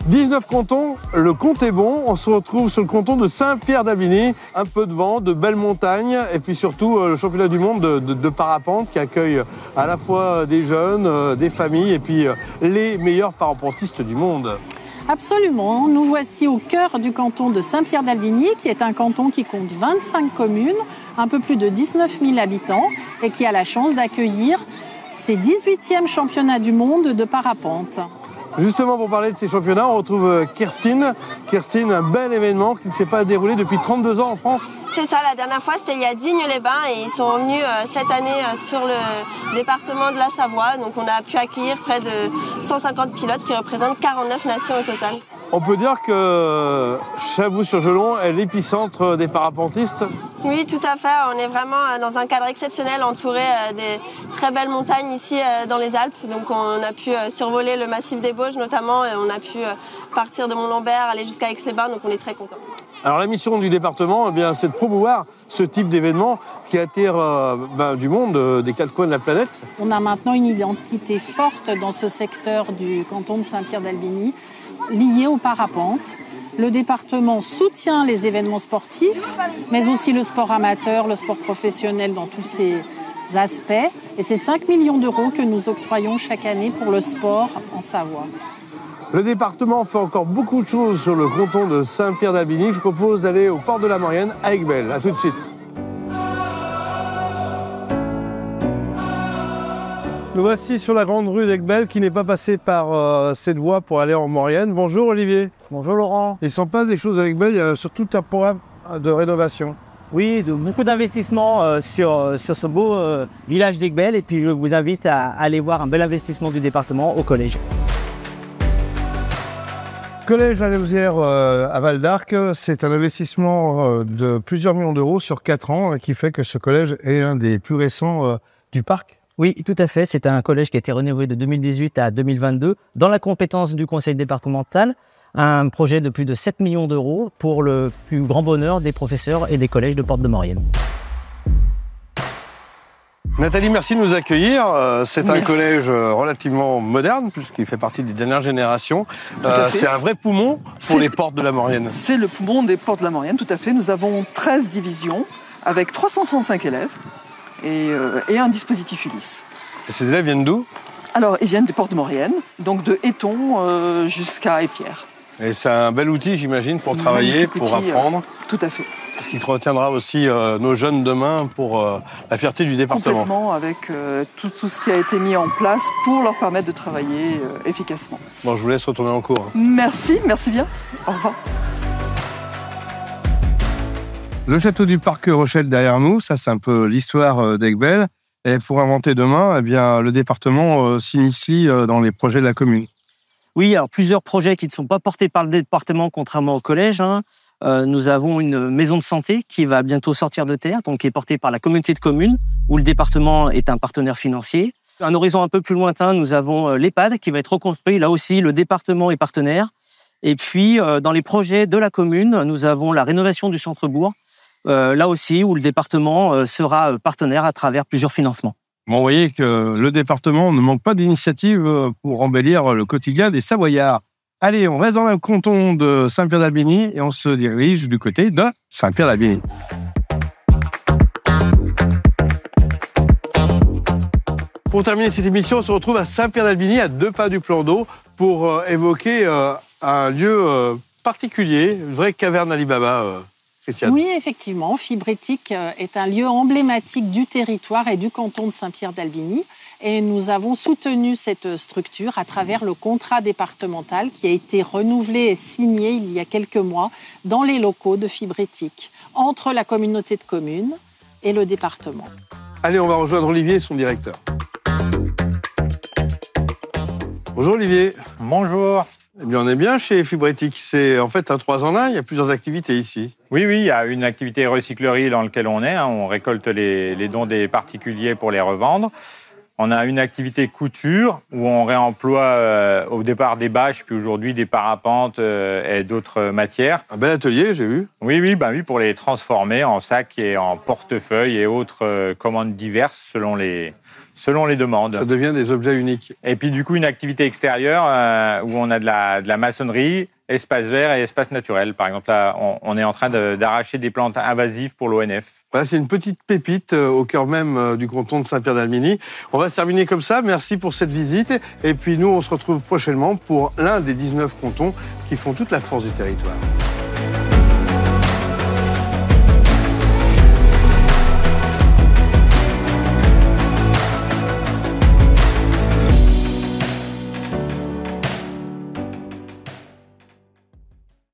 19 cantons, le compte est bon. On se retrouve sur le canton de Saint-Pierre-d'Albigny. Un peu de vent, de belles montagnes et puis surtout le championnat du monde de parapente qui accueille à la fois des jeunes, des familles et puis les meilleurs parapentistes du monde. Absolument. Nous voici au cœur du canton de Saint-Pierre-d'Albigny, qui est un canton qui compte 25 communes, un peu plus de 19 000 habitants et qui a la chance d'accueillir ses 18e championnats du monde de parapente. Justement, pour parler de ces championnats, on retrouve Kirstine. Kirstine, un bel événement qui ne s'est pas déroulé depuis 32 ans en France. C'est ça, la dernière fois c'était il y a Digne-les-Bains et ils sont venus cette année sur le département de la Savoie. Donc on a pu accueillir près de 150 pilotes qui représentent 49 nations au total. On peut dire que Chavous-sur-Gelon est l'épicentre des parapentistes. Oui, tout à fait. On est vraiment dans un cadre exceptionnel, entouré des très belles montagnes ici dans les Alpes. Donc on a pu survoler le massif des Bauges notamment et on a pu partir de Mont-Lambert, aller jusqu'à Aix-les-Bains. Donc on est très contents. Alors la mission du département, c'est de promouvoir ce type d'événement qui attire du monde, des quatre coins de la planète. On a maintenant une identité forte dans ce secteur du canton de Saint-Pierre-d'Albigny, liée au parapente. Le département soutient les événements sportifs, mais aussi le sport amateur, le sport professionnel dans tous ses aspects. Et c'est 5 millions d'euros que nous octroyons chaque année pour le sport en Savoie. Le département fait encore beaucoup de choses sur le canton de Saint-Pierre-d'Albigny. Je vous propose d'aller au port de la Maurienne à Aiguebelle. A tout de suite. Nous voici sur la grande rue d'Aiguebelle qui n'est pas passée par cette voie pour aller en Maurienne. Bonjour Olivier. Bonjour Laurent. Il s'en passe des choses à Aiguebelle, il y a surtout un programme de rénovation. Oui, beaucoup d'investissements sur ce beau village d'Aiguebelle et puis je vous invite à aller voir un bel investissement du département au collège. Collège Alain-Louzière à Val d'Arc, c'est un investissement de plusieurs millions d'euros sur 4 ans qui fait que ce collège est un des plus récents du parc. Oui, tout à fait. C'est un collège qui a été rénové de 2018 à 2022 dans la compétence du conseil départemental. Un projet de plus de 7 millions d'euros pour le plus grand bonheur des professeurs et des collèges de Porte-de-Maurienne. Nathalie, merci de nous accueillir. C'est un collège relativement moderne, puisqu'il fait partie des dernières générations. C'est un vrai poumon pour les portes de la Maurienne. C'est le poumon des portes de la Maurienne, tout à fait. Nous avons 13 divisions avec 335 élèves et un dispositif Ulysse. Et ces élèves viennent d'où? Alors, ils viennent des portes de Maurienne, donc de Éton jusqu'à Épierre. Et c'est un bel outil, j'imagine, pour travailler, pour apprendre. Tout à fait. C'est ce qui retiendra aussi nos jeunes demain pour la fierté du département. Complètement, avec tout ce qui a été mis en place pour leur permettre de travailler efficacement. Bon, je vous laisse retourner en cours. Merci bien. Au revoir. Le château du Parc Rochelle derrière nous, ça c'est un peu l'histoire d'Aiguebelle. Et pour inventer demain, eh bien, le département s'initie dans les projets de la commune. Oui, alors plusieurs projets qui ne sont pas portés par le département, contrairement au collège. Nous avons une maison de santé qui va bientôt sortir de terre, donc qui est portée par la communauté de communes, où le département est un partenaire financier. À un horizon un peu plus lointain, nous avons l'EHPAD qui va être reconstruit. Là aussi, le département est partenaire. Et puis, dans les projets de la commune, nous avons la rénovation du centre-bourg, là aussi, où le département sera partenaire à travers plusieurs financements. Bon, vous voyez que le département ne manque pas d'initiatives pour embellir le quotidien des Savoyards. Allez, on reste dans le canton de Saint-Pierre-d'Albigny et on se dirige du côté de Saint-Pierre-d'Albigny. Pour terminer cette émission, on se retrouve à Saint-Pierre-d'Albigny, à 2 pas du plan d'eau, pour évoquer un lieu particulier, une vraie caverne Ali Baba. Christiane. Oui, effectivement, Fibrétique est un lieu emblématique du territoire et du canton de Saint-Pierre-d'Albigny. Et nous avons soutenu cette structure à travers le contrat départemental qui a été renouvelé et signé il y a quelques mois dans les locaux de Fibrétique, entre la communauté de communes et le département. Allez, on va rejoindre Olivier, son directeur. Bonjour Olivier. Bonjour. Eh bien, on est bien chez Fibrétique. C'est en fait un 3 en 1, il y a plusieurs activités ici. Oui, il y a une activité recyclerie dans laquelle on est. On récolte les dons des particuliers pour les revendre. On a une activité couture où on réemploie au départ des bâches, puis aujourd'hui des parapentes et d'autres matières. Un bel atelier, j'ai vu. Oui, pour les transformer en sacs et en portefeuilles et autres commandes diverses selon selon les demandes. Ça devient des objets uniques. Et puis du coup, une activité extérieure où on a de la maçonnerie, espace vert et espace naturel. Par exemple, là, on est en train d'arracher des plantes invasives pour l'ONF. Voilà, c'est une petite pépite au cœur même du canton de Saint-Pierre-d'Albigny. On va se terminer comme ça. Merci pour cette visite. Et puis nous, on se retrouve prochainement pour l'un des 19 cantons qui font toute la force du territoire.